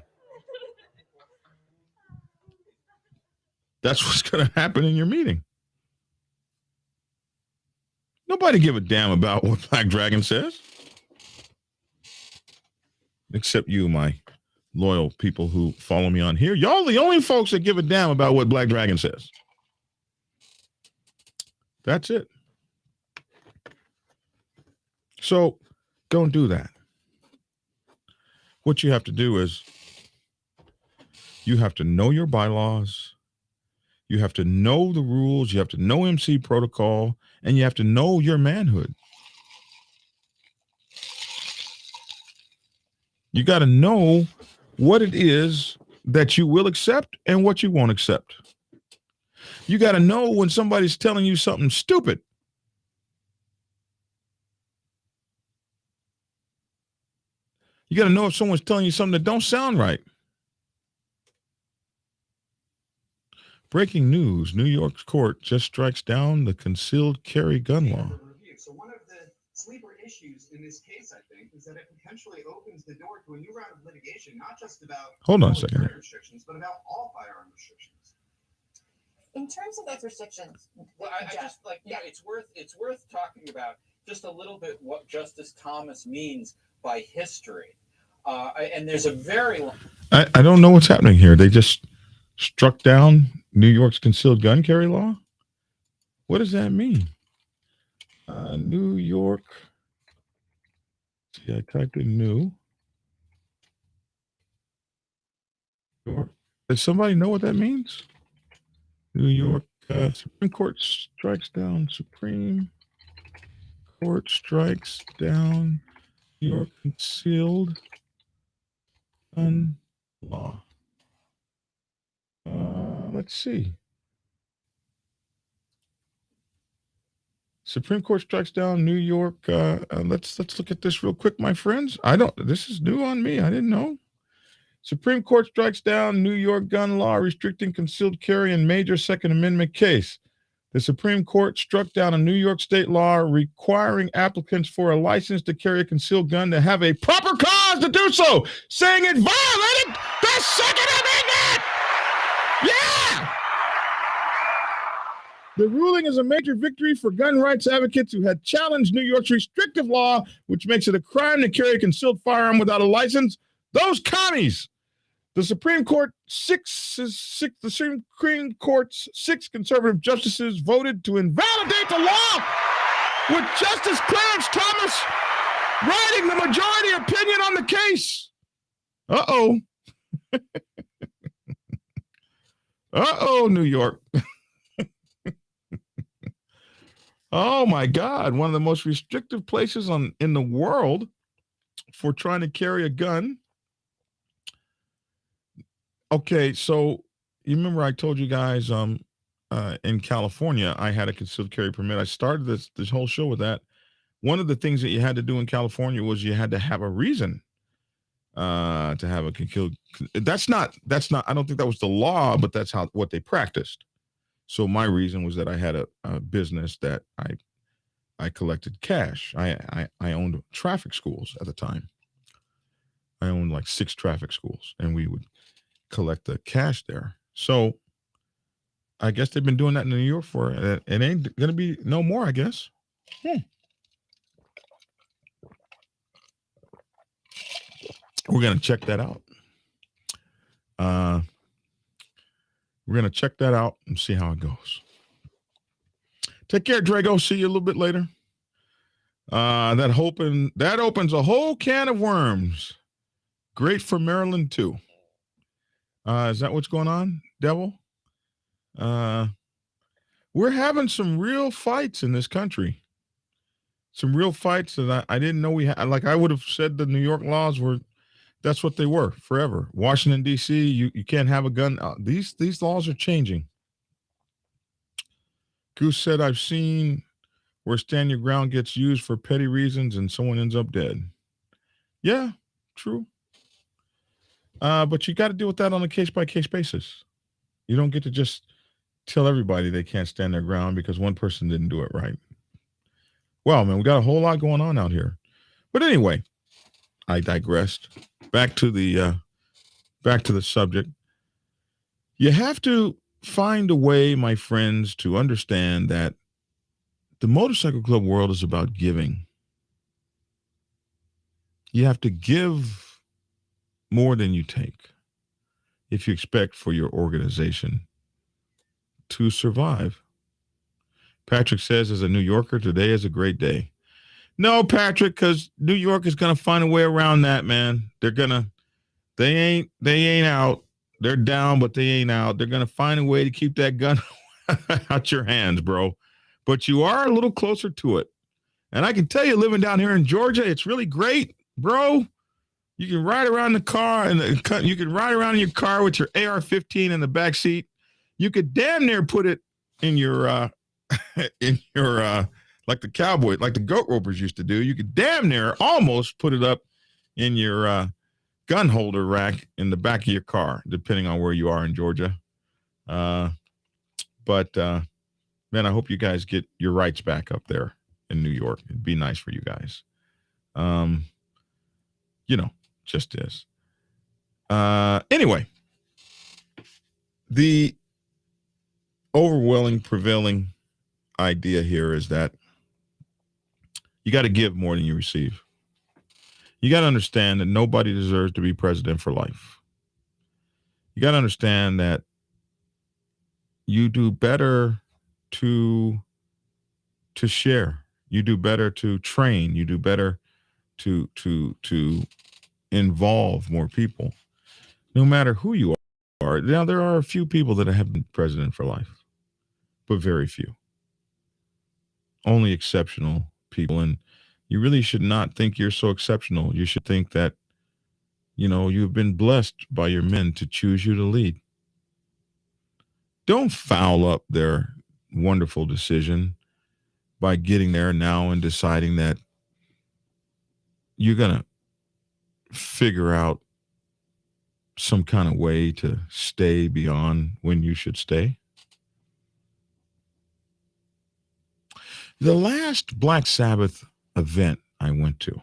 That's what's going to happen in your meeting. Nobody give a damn about what Black Dragon says. Except you, my loyal people who follow me on here. Y'all the only folks that give a damn about what Black Dragon says. That's it. So don't do that. What you have to do is you have to know your bylaws. You have to know the rules. You have to know MC protocol, and you have to know your manhood. You got to know what it is that you will accept and what you won't accept. You got to know when somebody's telling you something stupid. You got to know if someone's telling you something that don't sound right. Breaking news. New York's court just strikes down the concealed carry gun law. So one of the sleeper issues in this case, I think, is that it potentially opens the door to a new round of litigation, not just about Hold on a second. Restrictions, but about all firearm restrictions. In terms of those restrictions, well, I just like it's worth talking about just a little bit what Justice Thomas means by history. And there's a very long... I don't know what's happening here. They just struck down New York's concealed gun carry law. What does that mean? New York. See, I typed in new. Does somebody know what that means? New York Supreme Court strikes down Supreme Court strikes down New York concealed gun law. Let's see. Supreme Court strikes down New York. Let's look at this real quick, my friends. This is new on me. I didn't know. Supreme Court strikes down New York gun law restricting concealed carry in major Second Amendment case. The Supreme Court struck down a New York state law requiring applicants for a license to carry a concealed gun to have a proper cause to do so, saying it violated the Second Amendment. Yeah! The ruling is a major victory for gun rights advocates who had challenged New York's restrictive law, which makes it a crime to carry a concealed firearm without a license. Those commies. The Supreme Court's six conservative justices voted to invalidate the law, with Justice Clarence Thomas writing the majority opinion on the case. Uh-oh. Uh-oh, New York. Oh, my God. One of the most restrictive places in the world for trying to carry a gun. Okay, so you remember I told you guys in California, I had a concealed carry permit. I started this whole show with that. One of the things that you had to do in California was you had to have a reason to have a concealed. That's not, I don't think that was the law, but that's what they practiced. So my reason was that I had a business that I collected cash. I owned traffic schools at the time. I owned like 6 traffic schools, and we would collect the cash there. So I guess they've been doing that in New York for it ain't gonna be no more, I guess. We're gonna check that out. We're gonna check that out and see how it goes. Take care, Drago. See you a little bit later. That opens a whole can of worms. Great for Maryland too. Is that what's going on, Devil? We're having some real fights in this country. Some real fights that I didn't know we had. Like I would have said the New York laws that's what they were forever. Washington, D.C., you can't have a gun. These laws are changing. Goose said, I've seen where stand your ground gets used for petty reasons and someone ends up dead. Yeah, true. But you got to deal with that on a case-by-case basis. You don't get to just tell everybody they can't stand their ground because one person didn't do it right. Well, man, we got a whole lot going on out here. But anyway, I digressed. Back to the subject. You have to find a way, my friends, to understand that the motorcycle club world is about giving. You have to give more than you take if you expect for your organization to survive. Patrick says, as a New Yorker, today is a great day. No, Patrick, because New York is going to find a way around that, man. They ain't out. They're down, but they ain't out. They're going to find a way to keep that gun out your hands, bro. But you are a little closer to it. And I can tell you, living down here in Georgia, it's really great, bro. You can ride around the car and you can ride around in your car with your AR-15 in the back seat. You could damn near put it in your like the cowboy, like the goat ropers used to do. You could damn near almost put it up in your gun holder rack in the back of your car, depending on where you are in Georgia. But man, I hope you guys get your rights back up there in New York. It'd be nice for you guys. Um, just is. Anyway, the overwhelming, prevailing idea here is that you got to give more than you receive. You got to understand that nobody deserves to be president for life. You got to understand that you do better to share. You do better to train. You do better to involve more people, no matter who you are. Now, there are a few people that have been president for life, but very few. Only exceptional people. And you really should not think you're so exceptional. You should think that, you've been blessed by your men to choose you to lead. Don't foul up their wonderful decision by getting there now and deciding that you're going to figure out some kind of way to stay beyond when you should stay. The last Black Sabbath event I went to,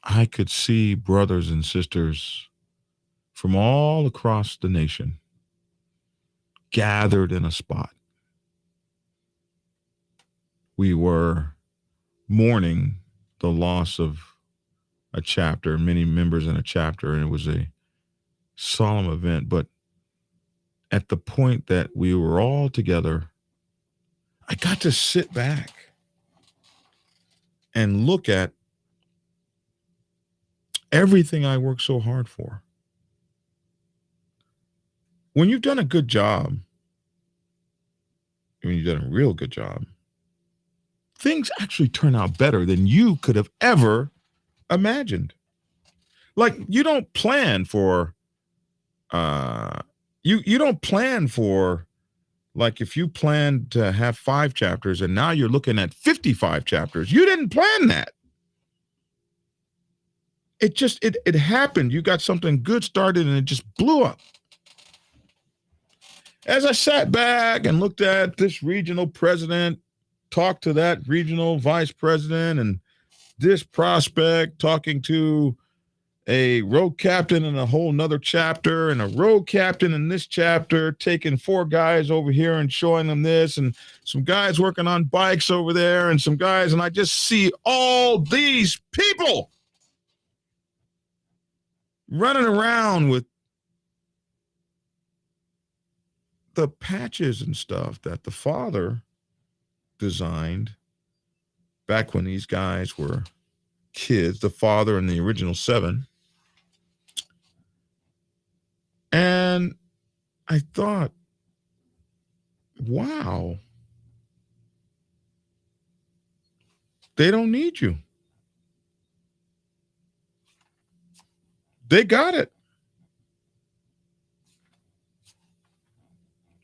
I could see brothers and sisters from all across the nation gathered in a spot. We were mourning the loss of a chapter, many members in a chapter, and it was a solemn event. But at the point that we were all together, I got to sit back and look at everything I worked so hard for. When you've done a good job, when you've done a real good job, things actually turn out better than you could have ever imagined. Like, you don't plan for you don't plan for, like, if you plan to have 5 chapters and now you're looking at 55 chapters, you didn't plan that. It just it happened. You got something good started and it just blew up. As I sat back and looked at this regional president, talked to that regional vice president, and this prospect talking to a road captain in a whole nother chapter, and a road captain in this chapter, taking 4 guys over here and showing them this, and some guys working on bikes over there, and some guys, and I just see all these people running around with the patches and stuff that the father designed back when these guys were kids, the father and the original 7. And I thought, wow, they don't need you. They got it.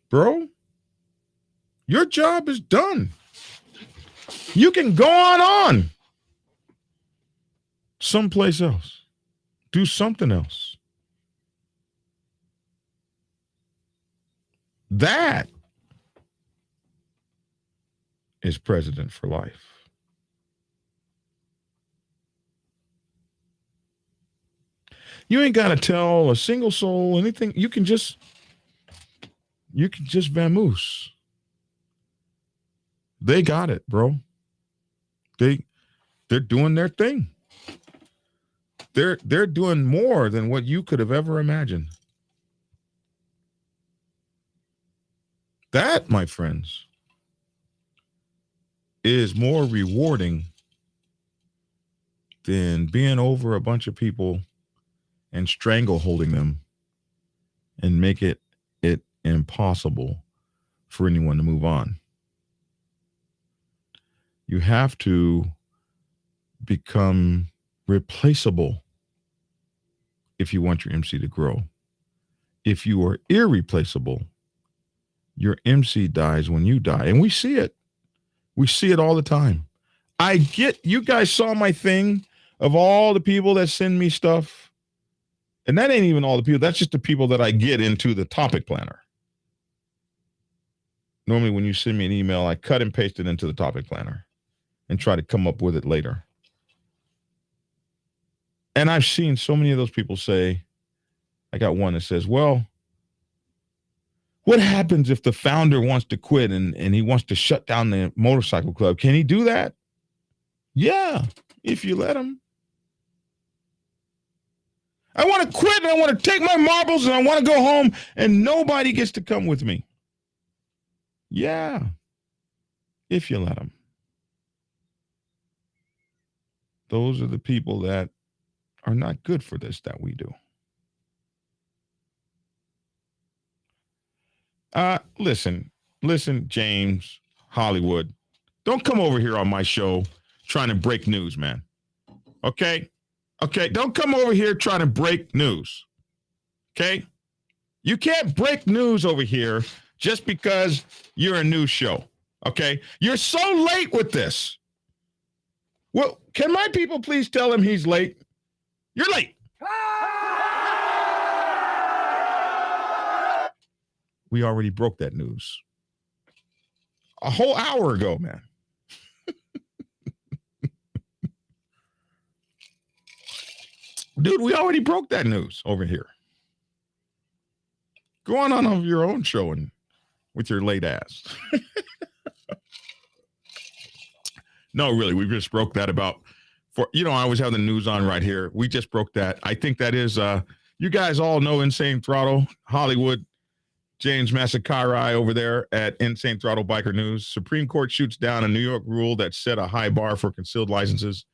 Bro, your job is done. You can go on someplace else. Do something else. That is president for life. You ain't got to tell a single soul anything. You can just vamoose. They got it, bro. They're doing their thing. They're doing more than what you could have ever imagined. That, my friends, is more rewarding than being over a bunch of people and strangle holding them and make it impossible for anyone to move on. You have to become replaceable if you want your MC to grow. If you are irreplaceable, your MC dies when you die. And we see it. We see it all the time. You guys saw my thing of all the people that send me stuff. And that ain't even all the people. That's just the people that I get into the topic planner. Normally, when you send me an email, I cut and paste it into the topic planner and try to come up with it later. And I've seen so many of those people say, I got one that says, well, what happens if the founder wants to quit and he wants to shut down the motorcycle club? Can he do that? Yeah, if you let him. I want to quit and I want to take my marbles and I want to go home and nobody gets to come with me. Yeah, if you let them. Those are the people that are not good for this that we do. Listen, James, Hollywood. Don't come over here on my show trying to break news, man. Okay? Okay, don't come over here trying to break news. Okay? You can't break news over here just because you're a news show. Okay? You're so late with this. Well, can my people please tell him he's late? You're late. We already broke that news a whole hour ago, man. Dude, we already broke that news over here. Go on your own show and with your late ass. No, really, we just broke that I always have the news on right here. We just broke that. I think that is, you guys all know Insane Throttle, Hollywood, James Massacari over there at Insane Throttle Biker News. Supreme Court shoots down a New York rule that set a high bar for concealed licenses.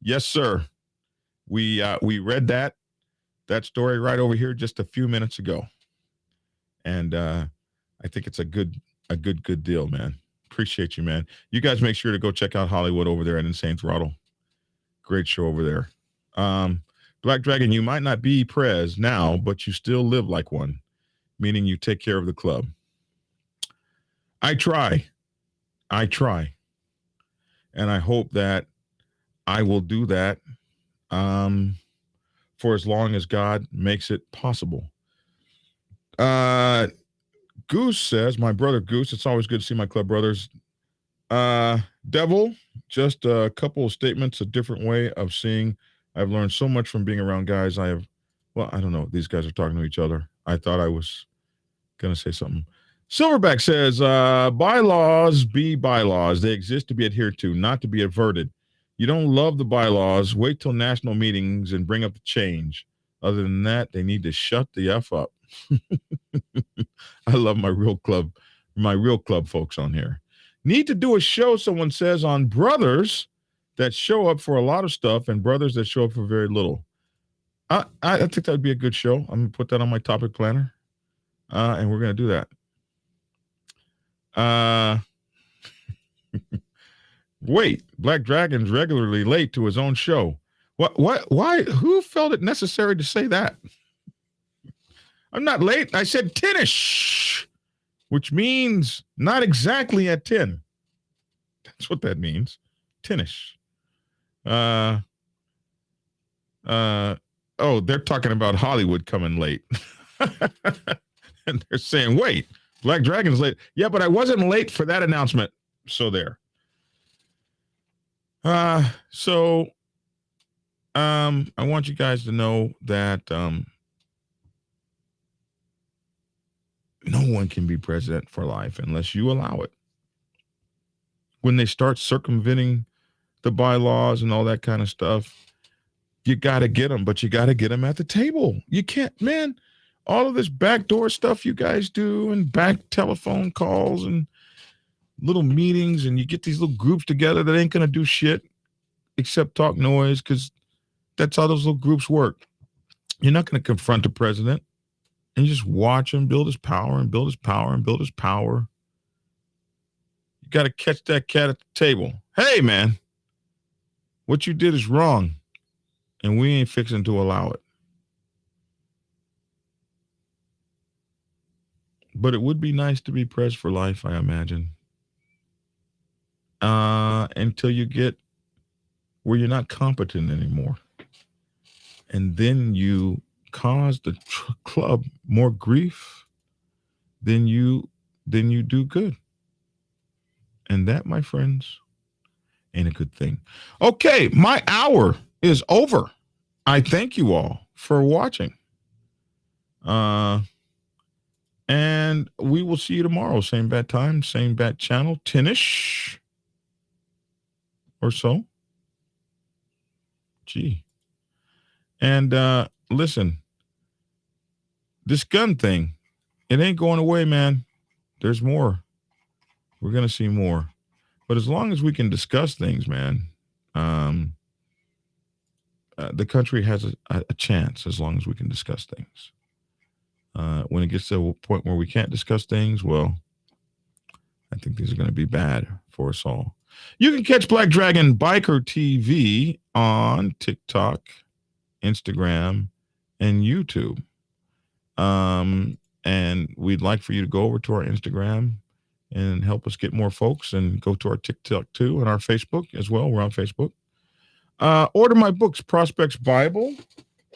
Yes, sir. We read that story right over here just a few minutes ago. And I think it's a good deal, man. Appreciate you, man. You guys make sure to go check out Hollywood over there at Insane Throttle. Great show over there. Black Dragon, you might not be Prez now, but you still live like one, meaning you take care of the club. I try. And I hope that I will do that for as long as God makes it possible. Goose says, my brother Goose, it's always good to see my club brothers. Devil, just a couple of statements, a different way of seeing. I've learned so much from being around guys. I don't know. These guys are talking to each other. I thought I was going to say something. Silverback says, bylaws be bylaws. They exist to be adhered to, not to be averted. You don't love the bylaws, wait till national meetings and bring up the change. Other than that, they need to shut the F up. I love my real club folks on here. Need to do a show, someone says, on brothers that show up for a lot of stuff and brothers that show up for very little. I think that would be a good show. I'm going to put that on my topic planner, and we're going to do that. Wait, Black Dragon's regularly late to his own show. What? Why? Who felt it necessary to say that? I'm not late. I said 10-ish, which means not exactly at 10. That's what that means. 10-ish. Oh, they're talking about Hollywood coming late. And they're saying, wait, Black Dragon's late. Yeah, but I wasn't late for that announcement. So there. I want you guys to know that no one can be president for life unless you allow it. When they start circumventing the bylaws and all that kind of stuff, you got to get them, but you got to get them at the table. You can't, man, all of this backdoor stuff you guys do and back telephone calls and little meetings, and you get these little groups together that ain't going to do shit except talk noise, because that's how those little groups work. You're not going to confront the president and just watch him build his power and build his power and build his power. You got to catch that cat at the table. Hey, man, what you did is wrong, and we ain't fixing to allow it. But it would be nice to be press for life, I imagine. Until you get where you're not competent anymore. And then you cause the club more grief than you do good. And that, my friends, ain't a good thing. Okay, my hour is over. I thank you all for watching. And we will see you tomorrow. Same bat time, same bat channel, 10-ish or so. Gee. And listen, this gun thing, it ain't going away, man. There's more. We're going to see more. But as long as we can discuss things, man, the country has a chance as long as we can discuss things. When it gets to a point where we can't discuss things, well, I think these are going to be bad for us all. You can catch Black Dragon Biker TV on TikTok, Instagram, and YouTube. And we'd like for you to go over to our Instagram and help us get more folks, and go to our TikTok too, and our Facebook as well. We're on Facebook. Order my books: Prospects Bible,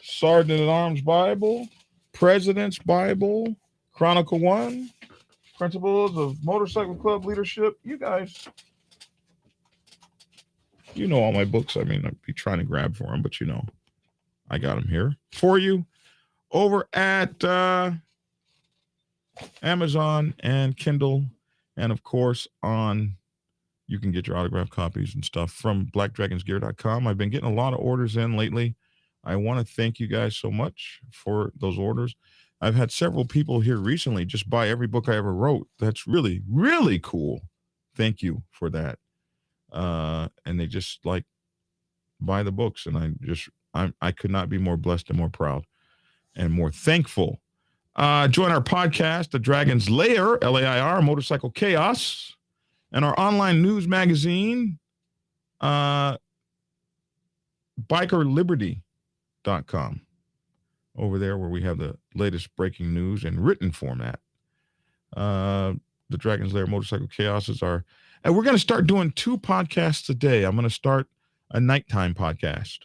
Sergeant at Arms Bible, President's Bible, Chronicle 1, Principles of Motorcycle Club Leadership. You guys, you know all my books. I mean, I'd be trying to grab for them, but you know, I got them here for you over at Amazon and Kindle, and of course you can get your autographed copies and stuff from blackdragonsgear.com. I've been getting a lot of orders in lately. I want to thank you guys so much for those orders. I've had several people here recently just buy every book I ever wrote. That's really, really cool. Thank you for that. And they just like buy the books, and I could not be more blessed and more proud and more thankful. Join our podcast, The Dragon's Lair, LAIR, Motorcycle Chaos, and our online news magazine, bikerliberty.com. Over there where we have the latest breaking news in written format. The Dragon's Lair, Motorcycle Chaos is and we're going to start doing 2 podcasts a day. I'm going to start a nighttime podcast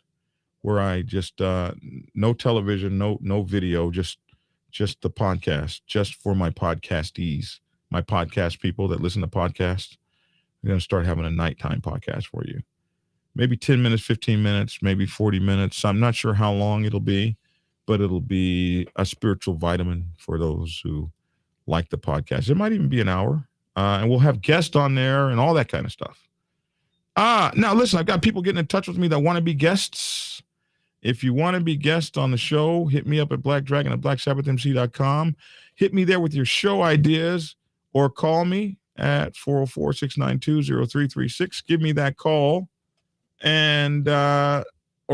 where I just, no television, no video, just the podcast, just for my podcastees, my podcast people that listen to podcasts. We're going to start having a nighttime podcast for you. Maybe 10 minutes, 15 minutes, maybe 40 minutes. I'm not sure how long it'll be, but it'll be a spiritual vitamin for those who like the podcast. It might even be an hour, and we'll have guests on there and all that kind of stuff. Now listen, I've got people getting in touch with me that want to be guests. If you want to be guests on the show, hit me up at blackdragon at blacksabbathmc.com. Hit me there with your show ideas, or call me at 404-692-0336. Give me that call, and or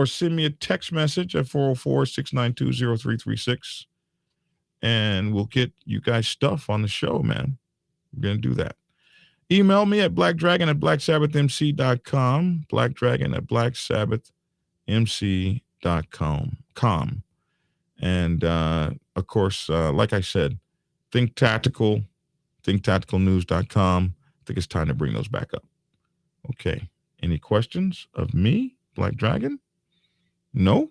send me a text message at 404-692-0336, and we'll get you guys stuff on the show, man. We're going to do that. Email me at blackdragon at blacksabbathmc.com, blackdragon at blacksabbathmc.com. And, of course, like I said, think tacticalnews.com. I think it's time to bring those back up. Okay. Any questions of me, Black Dragon? No?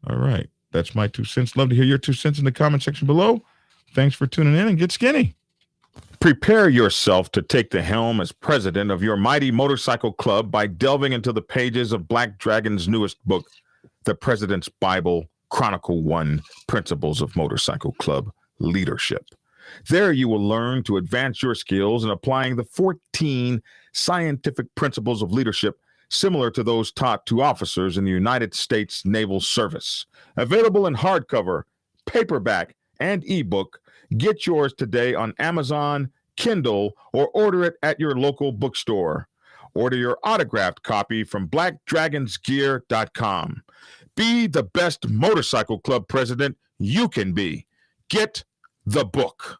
All right. That's my 2 cents. Love to hear your 2 cents in the comment section below. Thanks for tuning in, and get skinny. Prepare yourself to take the helm as president of your mighty motorcycle club by delving into the pages of Black Dragon's newest book, The President's Bible, Chronicle 1, Principles of Motorcycle Club Leadership. There you will learn to advance your skills in applying the 14 scientific principles of leadership similar to those taught to officers in the United States Naval Service. Available in hardcover, paperback, and ebook. Get yours today on Amazon, Kindle, or order it at your local bookstore. Order your autographed copy from blackdragonsgear.com. Be the best motorcycle club president you can be. Get the book.